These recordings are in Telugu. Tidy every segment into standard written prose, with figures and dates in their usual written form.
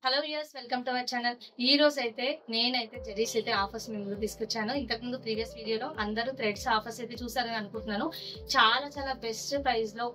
Hello viewers, welcome to our channel. ఈ రోజు అయితే నేనైతే జెరీస్ అయితే ఆఫర్స్ మీ ముందు తీసుకొచ్చాను. ఇంతకుముందు ప్రీవియస్ వీడియోలో అందరూ థ్రెడ్స్ ఆఫర్స్ అయితే చూసారని అనుకుంటున్నాను. చాలా బెస్ట్ ప్రైస్ లో,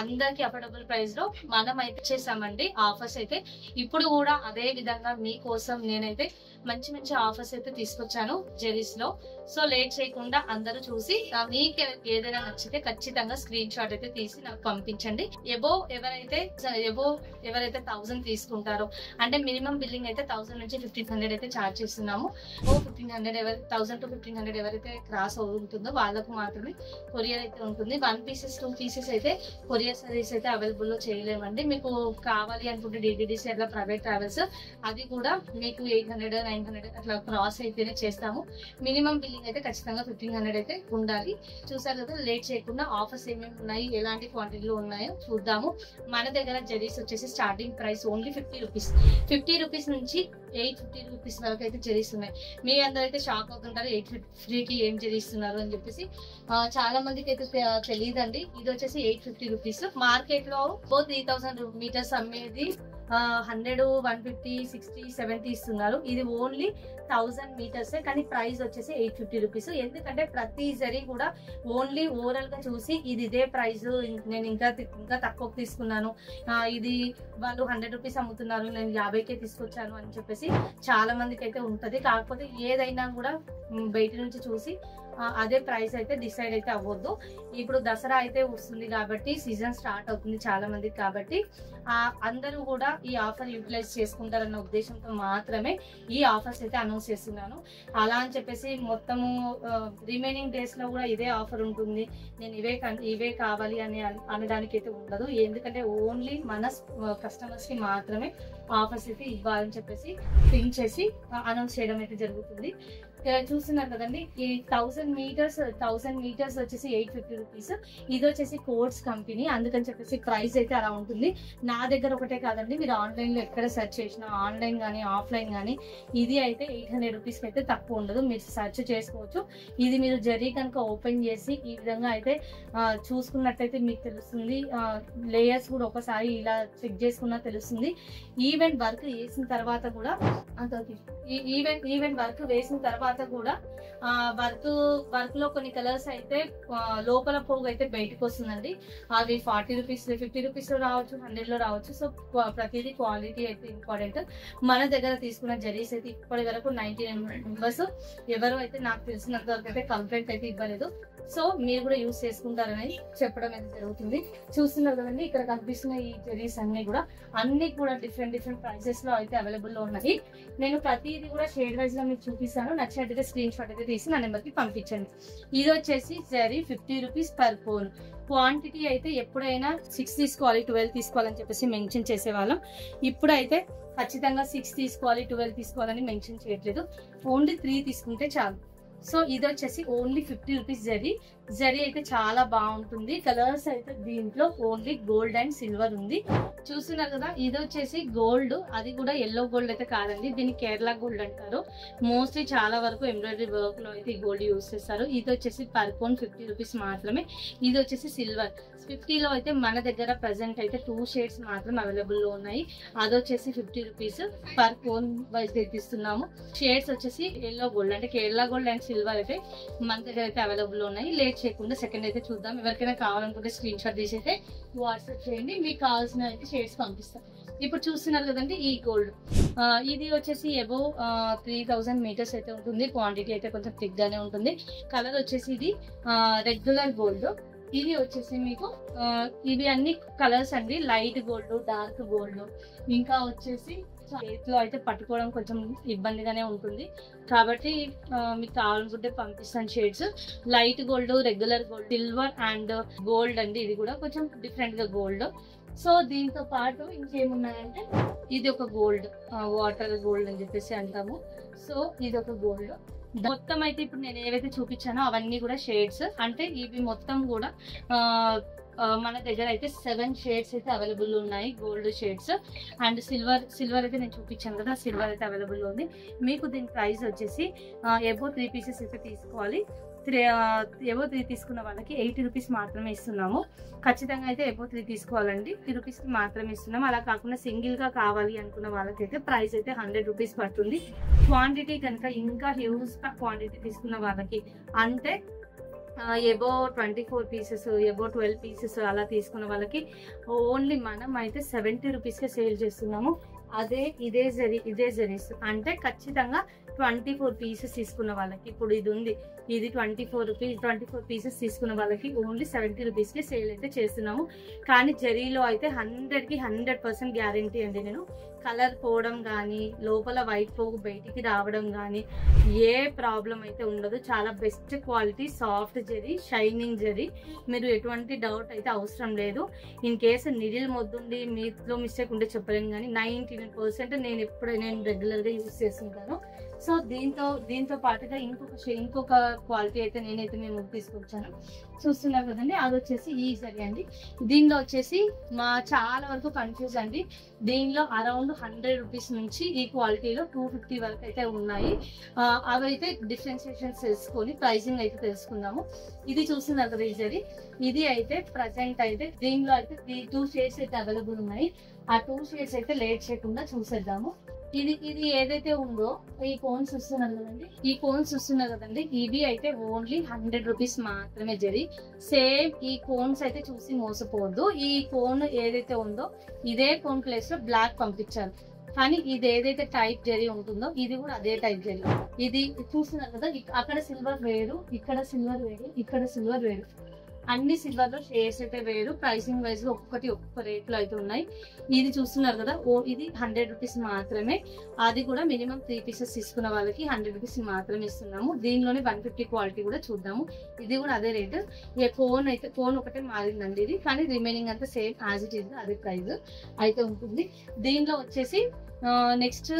అందరికి అఫోర్డబుల్ ప్రైస్ లో మనం అయితే చేసామండి ఆఫర్స్ అయితే. ఇప్పుడు కూడా అదే విధంగా మీకోసం నేనైతే మంచి ఆఫర్స్ అయితే తీసుకొచ్చాను జెరీస్ లో. సో లేట్ చేయకుండా అందరూ చూసి మీకు ఏదైనా నచ్చితే ఖచ్చితంగా స్క్రీన్ షాట్ అయితే తీసి నాకు పంపించండి. ఎవరైతే 1000 తీసుకుంటారో, అంటే మినిమం బిల్లింగ్ అయితే 1000 నుంచి 1500 అయితే ఛార్జ్ చేస్తున్నాము. 1000 to 1500 ఎవరైతే క్రాస్ ఉంటుందో వాళ్ళకు మాత్రమే కొరియర్ అయితే ఉంటుంది. 1 పీసెస్ 2 పీసెస్ అయితే కొరియర్ సర్వీస్ అయితే అవైలబుల్ లో చేయలేమండి. మీకు కావాలి అనుకుంటే DTDC అట్లా ప్రైవేట్ ట్రావెల్స్, అది కూడా మీకు 800 900 అట్లా క్రాస్ అయితేనే చేస్తాము. మినిమం బిల్లింగ్ అయితే ఖచ్చితంగా 1500 అయితే ఉండాలి. చూసారు కదా, లేట్ చేయకుండా ఆఫర్స్ ఏమేమి ఉన్నాయి, ఎలాంటి క్వాంటిటీలో ఉన్నాయో చూద్దాము. మన దగ్గర జెరీస్ వచ్చేసి starting price only 50 rupees. 50 rupees నుంచి 850 రూపీస్ వరకు అయితే జెరీస్ ఉన్నాయి. మీ అందరూ అయితే షాక్ అవుతుంటారు 850కి ఏం జెరీస్తున్నారు అని చెప్పేసి. చాలా మందికి అయితే తెలియదండి. ఇది వచ్చేసి 850 రూపీస్. మార్కెట్ లో 3000 మీటర్స్ అమ్మేది 100 150 60 70 ఇస్తున్నారు. ఇది ఓన్లీ 1000 మీటర్స్, కానీ ప్రైస్ వచ్చేసి 850 రూపీస్. ఎందుకంటే ప్రతి జరీ కూడా ఓన్లీ ఓవరాల్ గా చూసి ఇది ఇదే ప్రైస్, నేను ఇంకా తక్కువ తీసుకున్నాను, ఇది వాళ్ళు 100 రూపీస్ అమ్ముతున్నారు, నేను 50కే తీసుకొచ్చాను అని చెప్పేసి చాలా మందికి అయితే ఉంటది. కాకపోతే ఏదైనా కూడా బయట నుంచి చూసి అదే ప్రైస్ అయితే డిసైడ్ అయితే అవ్వద్దు. ఇప్పుడు దసరా అయితే వస్తుంది కాబట్టి, సీజన్ స్టార్ట్ అవుతుంది చాలా మందికి, కాబట్టి అందరూ కూడా ఈ ఆఫర్ యూటిలైజ్ చేసుకుంటారన్న ఉద్దేశంతో మాత్రమే ఈ ఆఫర్స్ అయితే అనౌన్స్ చేస్తున్నాను. అలా అని చెప్పేసి మొత్తము రిమైనింగ్ డేస్ లో కూడా ఇదే ఆఫర్ ఉంటుంది, నేను ఇవే కావాలి అని అనడానికి అయితే ఉండదు. ఎందుకంటే ఓన్లీ మన కస్టమర్స్ కి మాత్రమే ఆఫర్స్ అయితే ఇవ్వాలని చెప్పేసి థింక్ చేసి అనౌన్స్ చేయడం అయితే జరుగుతుంది. చూస్తున్నారు కదండి, ఈ 1000 మీటర్స్ వచ్చేసి 850 రూపీస్. ఇది వచ్చేసి కోడ్స్ కంపెనీ, అందుకని చెప్పేసి ప్రైస్ అయితే అలా ఉంటుంది. నా దగ్గర ఒకటే కాదండి, మీరు ఆన్లైన్ లో ఎక్కడ సెర్చ్ చేసినా, ఆన్లైన్ కానీ ఆఫ్లైన్ కానీ, ఇది అయితే 800 రూపీస్ అయితే తక్కువ ఉండదు. మీరు సెర్చ్ చేసుకోవచ్చు. ఇది మీరు జరీ కనుక ఓపెన్ చేసి ఈ విధంగా అయితే చూసుకున్నట్టయితే మీకు తెలుస్తుంది. లేయర్స్ కూడా ఒకసారి ఇలా చెక్ చేసుకున్నా తెలుస్తుంది. ఈవెంట్ వర్క్ వేసిన తర్వాత కూడా వర్క్ లో కొన్ని కలర్స్ అయితే లోపల పోగు అయితే బయటకు వస్తుందండి. అవి 40 రూపీస్ 50 రూపీస్ లో రావచ్చు, 100 లో రావచ్చు. సో ప్రతిదీ క్వాలిటీ అయితే ఇంపార్టెంట్. మన దగ్గర తీసుకున్న జరీస్ అయితే ఇప్పటి వరకు 99 మెంబర్స్ ఎవరు అయితే నాకు తెలిసినంత వరకు అయితే కంప్లైంట్ అయితే ఇవ్వలేదు. సో మీరు కూడా యూజ్ చేసుకుంటారని చెప్పడం అయితే జరుగుతుంది. చూస్తున్నారు కదండి, ఇక్కడ కనిపిస్తున్న ఈ జెరీస్ అన్ని కూడా డిఫరెంట్ ప్రైసెస్ లో అయితే అవైలబుల్ లో ఉన్నాయి. నేను ప్రతిదీ కూడా షేడ్ వైజ్ లో మీకు చూపిస్తాను. నచ్చినట్టయితే స్క్రీన్ షాట్ అయితే తీసి నా నెంబర్ కి పంపించండి. ఇది వచ్చేసి zari 50 rupees per cone. Quantity అయితే ఎప్పుడైనా 6 తీసుకోవాలి, 12 తీసుకోవాలని చెప్పేసి మెన్షన్ చేసేవాళ్ళం. ఇప్పుడైతే ఖచ్చితంగా 6 తీసుకోవాలి, 12 తీసుకోవాలని మెన్షన్ చేయట్లేదు. ఓన్లీ 3 తీసుకుంటే చాలు. సో ఇది వచ్చేసి ఓన్లీ 50 రూపీస్ జరీ అయితే చాలా బాగుంటుంది. కలర్స్ అయితే దీంట్లో ఓన్లీ గోల్డ్ అండ్ సిల్వర్ ఉంది. చూస్తున్నారు కదా, ఇది వచ్చేసి గోల్డ్, అది కూడా ఎల్లో గోల్డ్ అయితే కాదండి, దీన్ని కేరళ గోల్డ్ అంటారు. మోస్ట్లీ చాలా వరకు ఎంబ్రాయిడరీ వర్క్ లో అయితే ఈ గోల్డ్ యూజ్ చేస్తారు. ఇది వచ్చేసి పర్ కోన్ 50 రూపీస్ మాత్రమే. ఇది వచ్చేసి సిల్వర్ 50లో అయితే మన దగ్గర ప్రెసెంట్ అయితే 2 షేడ్స్ మాత్రం అవైలబుల్ లో ఉన్నాయి. అది వచ్చేసి 50 రూపీస్ పర్ కోన్ వైజ్ ఇస్తున్నాము. షేడ్స్ వచ్చేసి ఎల్లో గోల్డ్, అంటే కేరళ గోల్డ్ అండ్ సిల్వర్ అయితే మన దగ్గర అయితే అవైలబుల్ లో ఉన్నాయి. లేట్ చేయకుండా సెకండ్ అయితే చూద్దాం. ఎవరికైనా కావాలనుకుంటే స్క్రీన్ షాట్ తీసి అయితే వాట్సాప్ చేయండి, మీకు కావాల్సిన అయితే షేడ్స్ పంపిస్తాం. ఇప్పుడు చూస్తున్నారు కదండి, ఈ గోల్డ్ ఇది వచ్చేసి అబోవ్ 3000 మీటర్స్ అయితే ఉంటుంది. క్వాంటిటీ అయితే కొంచెం థిక్ గానే ఉంటుంది. కలర్ వచ్చేసి ఇది రెగ్యులర్ గోల్డ్. ఇది వచ్చేసి మీకు ఇవి అన్ని కలర్స్ అండి, లైట్ గోల్డ్, డార్క్ గోల్డ్. ఇంకా వచ్చేసి చేతిలో అయితే పట్టుకోవడం కొంచెం ఇబ్బందిగానే ఉంటుంది, కాబట్టి మీకు కావాలనుకుంటే పంపిస్తాను shades. Light gold, regular gold, silver and gold అండి. ఇది కూడా కొంచెం డిఫరెంట్ గా గోల్డ్. సో దీంతో పాటు ఇంకేమున్నాయంటే, ఇది ఒక గోల్డ్, వాటర్ గోల్డ్ అని చెప్పేసి అంటాము. సో ఇది ఒక గోల్డ్. మొత్తం అయితే ఇప్పుడు నేను ఏవైతే చూపించానో అవన్నీ కూడా షేడ్స్, అంటే ఇవి మొత్తం కూడా మన దగ్గర అయితే 7 షేడ్స్ అయితే అవైలబుల్ ఉన్నాయి, గోల్డ్ షేడ్స్. అండ్ సిల్వర్ అయితే నేను చూపించాను కదా, సిల్వర్ అయితే అవైలబుల్ ఉంది. మీకు దీని ప్రైస్ వచ్చేసి అబౌవ్ 3 పీసెస్ అయితే తీసుకోవాలి. ఎబో 3 తీసుకున్న వాళ్ళకి 80 రూపీస్ మాత్రమే ఇస్తున్నాము. ఖచ్చితంగా అయితే ఎబో 3 తీసుకోవాలండి, 3 రూపీస్కి మాత్రమే ఇస్తున్నాం. అలా కాకుండా సింగిల్గా కావాలి అనుకున్న వాళ్ళకైతే ప్రైస్ అయితే 100 రూపీస్ పడుతుంది. క్వాంటిటీ కనుక ఇంకా హ్యూజ్ క్వాంటిటీ తీసుకున్న వాళ్ళకి అంటే ఎబో 24 పీసెస్, ఎబో 12 పీసెస్ అలా తీసుకున్న వాళ్ళకి ఓన్లీ మనం అయితే 70 రూపీస్కే సేల్ చేస్తున్నాము. ఇదే జరీస్ అంటే ఖచ్చితంగా 24 పీసెస్ తీసుకున్న వాళ్ళకి, ఇప్పుడు ఇది ఉంది, ఇది 24 పీసెస్ తీసుకున్న వాళ్ళకి ఓన్లీ 70 రూపీస్కి సేల్ అయితే చేస్తున్నాము. కానీ జరీలో అయితే 100కి 100% గ్యారంటీ అండి. నేను కలర్ పోవడం కానీ, లోపల వైట్ పోగు బయటికి రావడం కానీ ఏ ప్రాబ్లం అయితే ఉండదు. చాలా best quality soft zari, shining zari. మీరు ఎటువంటి డౌట్ అయితే అవసరం లేదు. ఇన్ కేసు నిడిల్ మొద్దుండి మీలో మిస్టేక్ ఉంటే చెప్పలేను, కానీ 99% నేను రెగ్యులర్గా యూజ్ చేస్తుంటాను. సో దీంతో పాటుగా ఇంకొక క్వాలిటీ అయితే నేనైతే మేము తీసుకొచ్చాను, చూస్తున్నారు కదండి. అది వచ్చేసి ఈ జరీ అండి. దీనిలో వచ్చేసి చాలా వరకు కన్ఫ్యూజ్ అండి. దీనిలో అరౌండ్ 100 రూపీస్ నుంచి ఈ క్వాలిటీలో 250 వరకు అయితే ఉన్నాయి. అవైతే డిఫరెన్షియేషన్స్ తెలుసుకొని ప్రైసింగ్ అయితే తెలుసుకుందాము. ఇది చూస్తున్నారు కదా ఈ జరీ, ఇది అయితే ప్రజెంట్ అయితే దీనిలో అయితే 2 షేడ్స్ అయితే అవైలబుల్ ఉన్నాయి. ఆ 2 షేడ్స్ అయితే లేట్ చేయకుండా చూసేద్దాము. ఇది ఏదైతే ఉందో ఈ కోన్స్ చూస్తున్నారు కదండి, ఇవి అయితే ఓన్లీ 100 రూపీస్ మాత్రమే జరీ. సేమ్ ఈ కోన్స్ అయితే చూసి మోసపోవద్దు. ఈ కోన్ ఏదైతే ఉందో ఇదే కోన్ ప్లేస్ లో బ్లాక్ పంపించారు, కానీ ఇది ఏదైతే టైప్ జరీ ఉంటుందో ఇది కూడా అదే టైప్ జరీ. ఇది చూస్తున్నారు కదా, అక్కడ సిల్వర్ వేరు, ఇక్కడ సిల్వర్ వేరు, ఇక్కడ సిల్వర్ వేరు, అన్ని సిల్వర్ లో షేడ్స్ అయితే వేరు. ప్రైసింగ్ వైజ్ గా ఒక్కొక్క రేట్ లో అయితే ఉన్నాయి. ఇది చూస్తున్నారు కదా, ఇది 100 రూపీస్ మాత్రమే. అది కూడా మినిమం 3 పీసెస్ తీసుకున్న వాళ్ళకి 100 రూపీస్ మాత్రమే ఇస్తున్నాము. దీనిలోనే 150 క్వాలిటీ కూడా చూద్దాము. ఇది కూడా అదే రేటు. కోన్ ఒకటే మారిందండి ఇది, కానీ రిమైనింగ్ అంతా సేమ్ యాజ్ ఇట్ ఈస్ అదే ప్రైస్ అయితే ఉంటుంది. దీనిలో వచ్చేసి నెక్స్ట్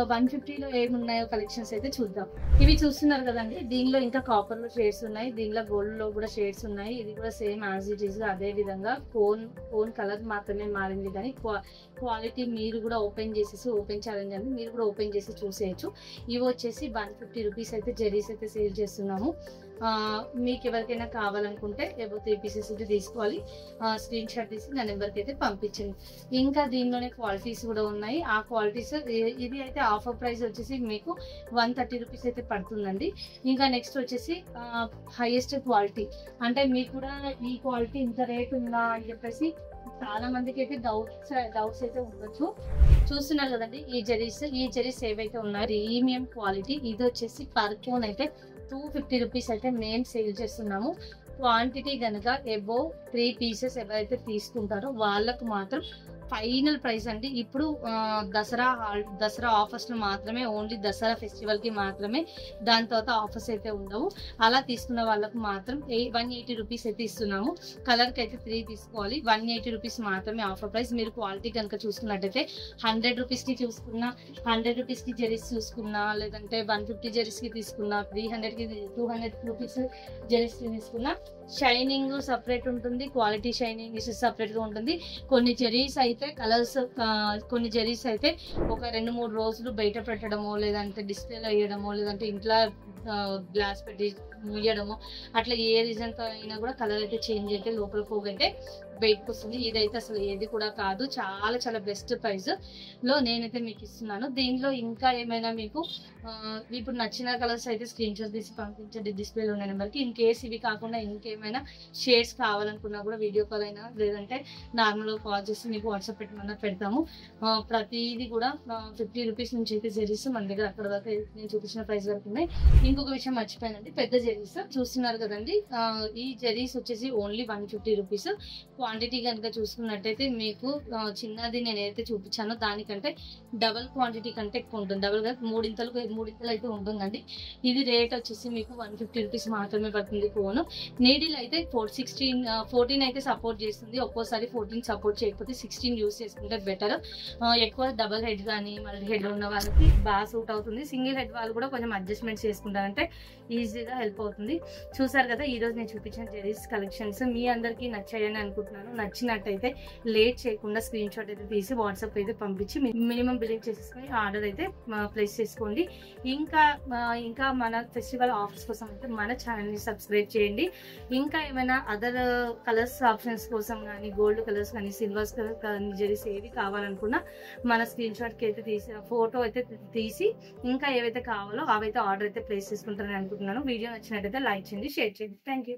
150లో ఏమున్నాయో కలెక్షన్స్ అయితే చూద్దాం. ఇవి చూస్తున్నారు కదండి, దీనిలో ఇంకా కాపర్ లో షేడ్స్ ఉన్నాయి, దీనిలో గోల్డ్ లో కూడా షేడ్స్ ఉన్నాయి. ఇది కూడా సేమ్ యాజ్ ఇట్ ఈస్ అదే విధంగా కోన్ కలర్ మాత్రమే మారింది, కానీ క్వాలిటీ మీరు కూడా ఓపెన్ ఛాలెంజ్ అండి, మీరు కూడా ఓపెన్ చేసి చూసేయచ్చు. ఇవి వచ్చేసి 150 రూపీస్ అయితే జరీస్ అయితే సేల్ చేస్తున్నాము. మీకు ఎవరికైనా కావాలనుకుంటే ఎబో 3 పీసెస్ అయితే తీసుకోవాలి. స్క్రీన్ షాట్ తీసి నా నెంబర్కి అయితే పంపించండి. ఇంకా దీనిలోనే క్వాలిటీస్ కూడా ఉన్నాయి. ఆ క్వాలిటీస్ ఇది అయితే ఆఫర్ ప్రైస్ వచ్చేసి మీకు 130 రూపీస్ అయితే పడుతుందండి. ఇంకా నెక్స్ట్ వచ్చేసి హైయెస్ట్ క్వాలిటీ, అంటే మీకు కూడా ఈ క్వాలిటీ ఇంత రేట్ ఉందా అని చెప్పేసి చాలా మందికి అయితే డౌట్స్ అయితే ఉండొచ్చు. చూస్తున్నారు కదండి, ఈ జరీస్ ఏవైతే ఉన్నాయో ప్రీమియం క్వాలిటీ. ఇది వచ్చేసి పర్ కోన్ అయితే 250 రూపీస్ అయితే మేము సేల్ చేస్తున్నాము. క్వాంటిటీ కనుక ఎబో 3 పీసెస్ ఎవరైతే తీసుకుంటారో వాళ్ళకు మాత్రం ఫైనల్ ప్రైస్ అండి. ఇప్పుడు దసరా ఆఫర్స్ లో మాత్రమే, ఓన్లీ దసరా ఫెస్టివల్ కి మాత్రమే, దాని తర్వాత ఆఫర్స్ అయితే ఉండవు. అలా తీసుకున్న వాళ్ళకు మాత్రం 180 రూపీస్ అయితే ఇస్తున్నాము. కలర్ కి అయితే 3 తీసుకోవాలి, 180 రూపీస్ మాత్రమే ఆఫర్ ప్రైస్. మీరు క్వాలిటీ కనుక చూసుకున్నట్టయితే 100 రూపీస్ కి చూసుకున్నా, 100 రూపీస్ కి జరీస్ చూసుకున్నా, లేదంటే 150 జరీస్ కి తీసుకున్నా, 300 కి 200 రూపీస్ జరీస్ తీసుకున్నా, షైనింగ్ సపరేట్ ఉంటుంది, క్వాలిటీ షైనింగ్ సపరేట్ గా ఉంటుంది. కొన్ని జరీస్ అయితే కలర్స్, కొన్ని జరీస్ అయితే ఒక 2-3 రోజులు బయట పెట్టడమో, లేదంటే డిస్ప్లేలో వేయడమో, లేదంటే ఇంట్లో గ్లాస్ పెట్టి ముయ్యడము, అట్లా ఏ రీజన్ తో అయినా కూడా కలర్ అయితే చేంజ్ అయితే లోపల పోగు అయితే బయటకు వస్తుంది. ఇదైతే అసలు ఏది కూడా కాదు, చాలా చాలా బెస్ట్ ప్రైస్ లో నేనైతే మీకు ఇస్తున్నాను. దీనిలో ఇంకా ఏమైనా మీకు ఇప్పుడు నచ్చిన కలర్స్ అయితే స్క్రీన్ షాట్ తీసి పంపించండి డిస్ప్లేలో ఉన్న నెంబర్కి. ఇన్ కేస్ ఇవి కాకుండా ఇంకేమైనా షేడ్స్ కావాలనుకున్నా కూడా వీడియో కాల్ అయినా, లేదంటే నార్మల్గా కాల్ చేసి మీకు వాట్సాప్ పెట్టమన్నా పెడతాము. ప్రతిదీ కూడా 50 రూపీస్ నుంచి అయితే జరీస్ మన దగ్గర అక్కడ దాకా నేను చూపించిన ప్రైస్ వరకు ఉన్నాయి. ఇంకొక విషయం మర్చిపోయానండి, పెద్ద జరీస్ చూస్తున్నారు కదండి, ఈ జరీస్ వచ్చేసి ఓన్లీ 150 రూపీస్. క్వాంటిటీ కనుక చూసుకున్నట్టయితే మీకు చిన్నది నేను ఏదైతే చూపించానో దానికంటే డబల్ క్వాంటిటీ కంటే ఎక్కువ ఉంటుంది. డబల్ గా మూడింతలు అయితే ఉంటుందండి. ఇది రేట్ వచ్చేసి మీకు 150 రూపీస్ మాత్రమే పడుతుంది. ఫోన్ నీడిల్ అయితే 14 అయితే సపోర్ట్ చేస్తుంది. ఒక్కోసారి 14 సపోర్ట్ చేయకపోతే 16 యూస్ చేసుకుంటే బెటర్. ఎక్కువ డబల్ హెడ్ కానీ మల్టీ హెడ్ ఉన్న వాళ్ళకి బాగా సూట్ అవుతుంది. సింగిల్ హెడ్ వాళ్ళు కూడా కొంచెం అడ్జస్ట్మెంట్ చేసుకుంటారంటే ఈజీగా హెల్ప్ అయిపోతుంది. చూసారు కదా, ఈ రోజు నేను చూపించిన జెరీస్ కలెక్షన్స్ మీ అందరికీ నచ్చాయని అనుకుంటున్నాను. నచ్చినట్టయితే లేట్ చేయకుండా స్క్రీన్ షాట్ అయితే తీసి వాట్సాప్ అయితే పంపించి మినిమం బిల్లింగ్ చేసేసుకొని ఆర్డర్ అయితే ప్లేస్ చేసుకోండి. ఇంకా మన ఫెస్టివల్ ఆఫర్స్ కోసం అయితే మన ఛానల్ని సబ్స్క్రైబ్ చేయండి. ఇంకా ఏమైనా అదర్ కలర్స్ ఆప్షన్స్ కోసం కానీ, గోల్డ్ కలర్స్ కానీ, సిల్వర్స్ కలర్ కానీ, జెరీస్ ఏవి కావాలనుకున్నా మన స్క్రీన్ షాట్కి అయితే ఫోటో అయితే తీసి ఇంకా ఏవైతే కావాలో అవైతే ఆర్డర్ అయితే ప్లేస్ చేసుకుంటారని అనుకుంటున్నాను. వీడియో నచ్చినట్టయితే లైక్ చేయండి, షేర్ చేయండి. Thank you.